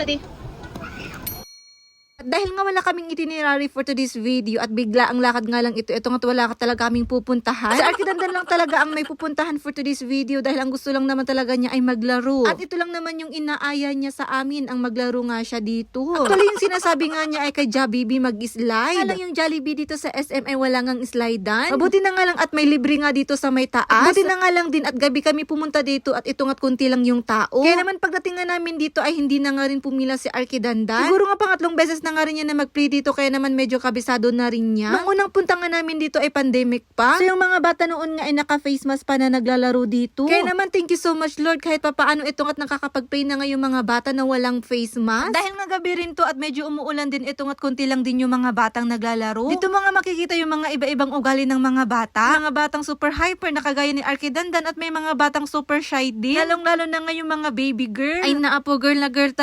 today. At dahil nga wala kaming itinerary for today's video at bigla ang lakad nga lang ito nga wala ka talaga kaming pupuntahan. Si Arkidandan lang talaga ang may pupuntahan for today's video dahil ang gusto lang naman talaga niya ay maglaro. At ito lang naman yung inaaya niya sa amin, ang maglaro nga siya dito. Actually yung sinasabi nga niya ay kay Jollibee mag-slide. Alang yung Jollibee dito sa SM ay wala ngang slidean. Mabuti na nga lang at may libre nga dito sa may taas. At buti na nga lang din at gabi kami pumunta dito at ito nga't kunti lang yung tao. Kaya naman pagdating nga namin dito ay hindi na nga rin pumila si Arkidandan. Siguro nga pangatlong beses na nga rin niya na mag-play dito kaya naman medyo kabisado na rin niya. Nung unang punta nga namin dito ay pandemic pa. So yung mga bata noon nga ay naka-face mask pa na naglalaro dito. Kaya naman thank you so much Lord kahit papaano ito nga't nakakapag-play na nga yung mga bata na walang face mask. Dahil nga gabi rin to at medyo umuulan din ito nga't kunti lang din yung mga batang naglalaro. Dito mga makikita yung mga iba-ibang ugali ng mga bata. Mga batang super hyper na kagaya ni Arkidandan at may mga batang super shy din. Lalong-lalo na nga yung mga baby girl. Ay naapo girl na girl